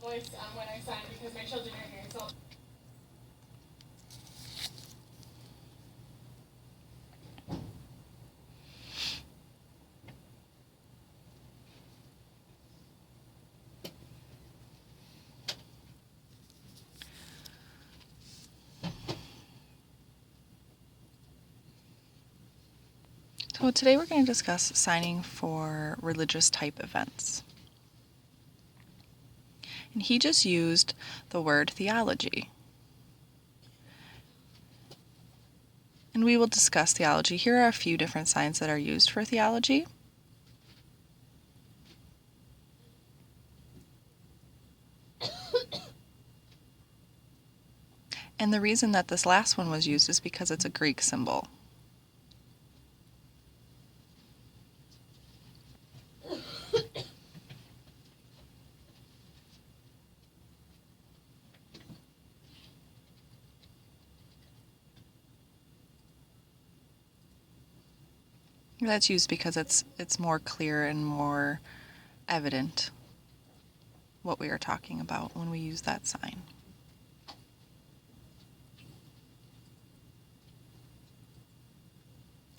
voice when I sign because my children are here. So. So today we're going to discuss signing for religious type events. And he just used the word theology. And we will discuss theology. Here are a few different signs that are used for theology. And the reason that this last one was used is because it's a Greek symbol. That's used because it's more clear and more evident what we are talking about when we use that sign.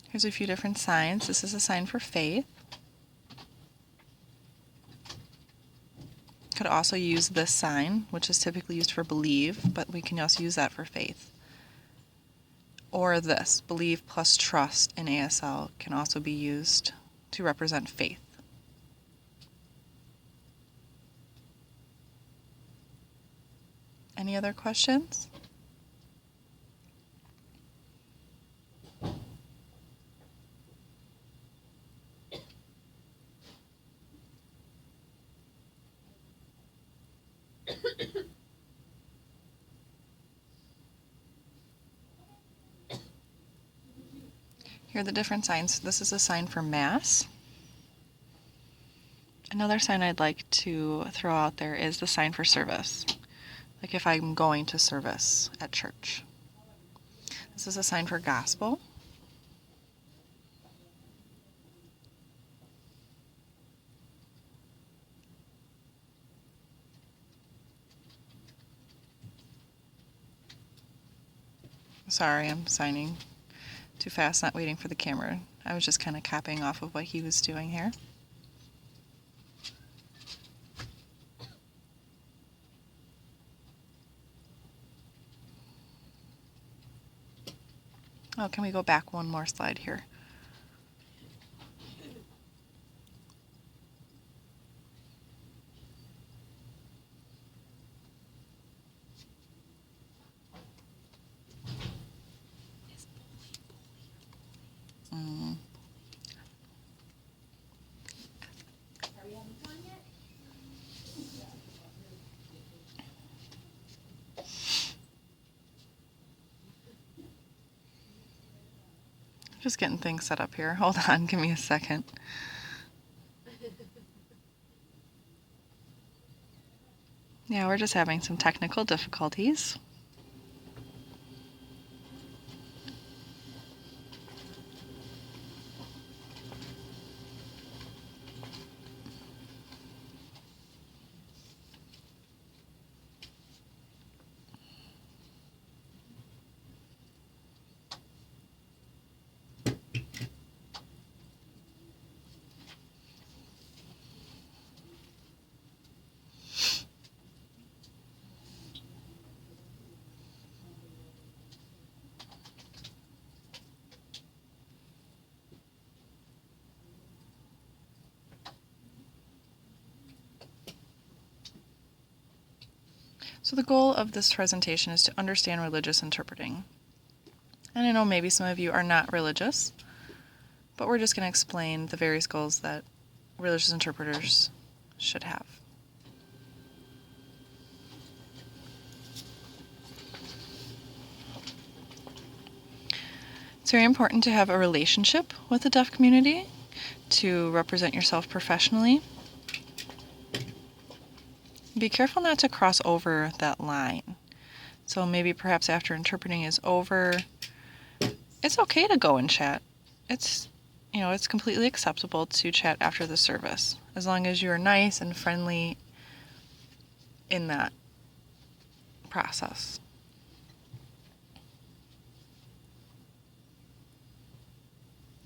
Here's a few different signs. This is a sign for faith. Could also use this sign, which is typically used for believe, but we can also use that for faith. Or this, believe plus trust in ASL, can also be used to represent faith. Any other questions? Here are the different signs. This is a sign for Mass. Another sign I'd like to throw out there is the sign for service, like if I'm going to service at church. This is a sign for gospel. Sorry, I'm signing too fast, not waiting for the camera. I was just kind of copying off of what he was doing here. Oh, can we go back one more slide here? Just getting things set up here. Hold on, give me a second. Yeah, we're just having some technical difficulties. So the goal of this presentation is to understand religious interpreting. And I know maybe some of you are not religious, but we're just going to explain the various goals that religious interpreters should have. It's very important to have a relationship with the deaf community, to represent yourself professionally. Be careful not to cross over that line. So maybe perhaps after interpreting is over, it's okay to go and chat. It's completely acceptable to chat after the service, as long as you're nice and friendly in that process.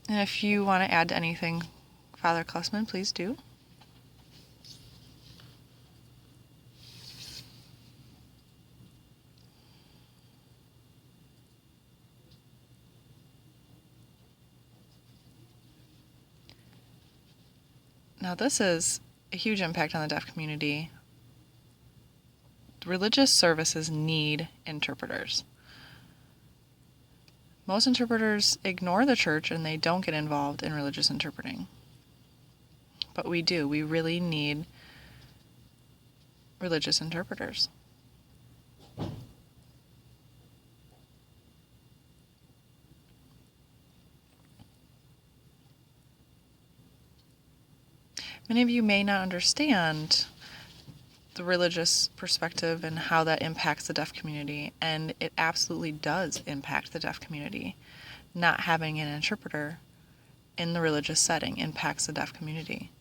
And if you want to add to anything, Father Klusman, please do. Now, this is a huge impact on the deaf community. Religious services need interpreters. Most interpreters ignore the church and they don't get involved in religious interpreting. But we do. We really need religious interpreters. Many of you may not understand the religious perspective and how that impacts the deaf community, and it absolutely does impact the deaf community. Not having an interpreter in the religious setting impacts the deaf community.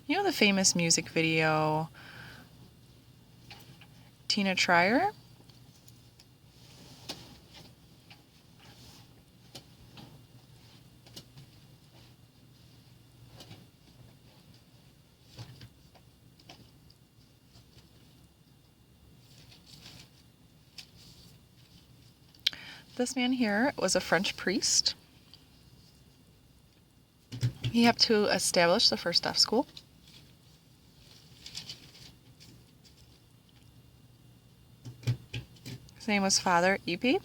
You know the famous music video, Tina Trier? This man here was a French priest. He helped to establish the first deaf school. His name was Father E.P.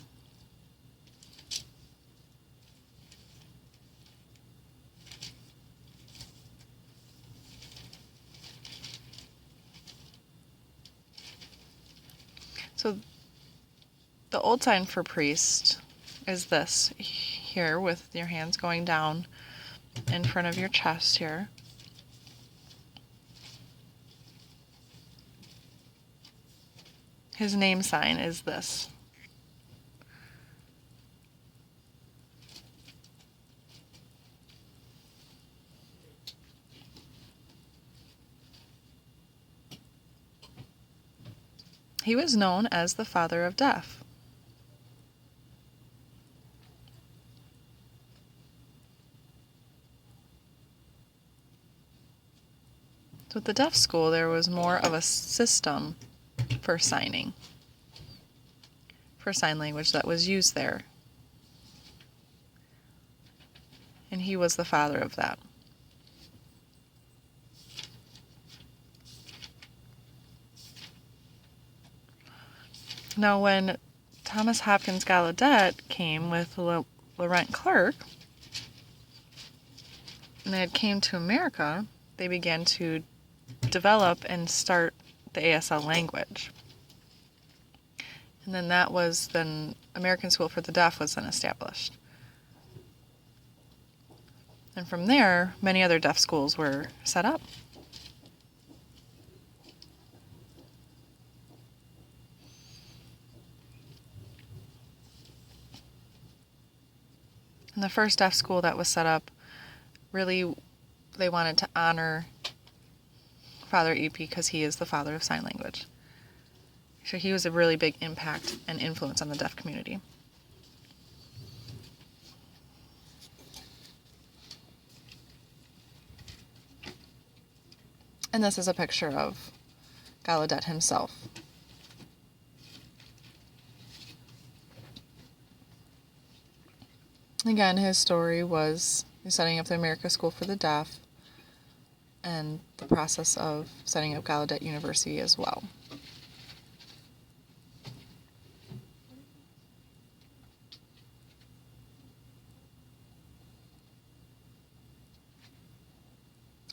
So the old sign for priest is this here, with your hands going down in front of your chest here. His name sign is this. He was known as the father of deaf. So at the deaf school, there was more of a system for signing, for sign language that was used there. And he was the father of that. Now, when Thomas Hopkins Gallaudet came with Laurent Clerc, and they came to America, they began to develop and start the ASL language. And then American School for the Deaf was then established. And from there, many other deaf schools were set up. And the first deaf school that was set up, really, they wanted to honor Father E.P. because he is the father of sign language. So he was a really big impact and influence on the deaf community. And this is a picture of Gallaudet himself. Again, his story was setting up the American School for the Deaf and the process of setting up Gallaudet University as well.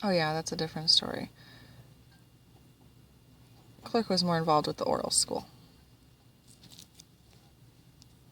Oh yeah, that's a different story. Clerc was more involved with the oral school.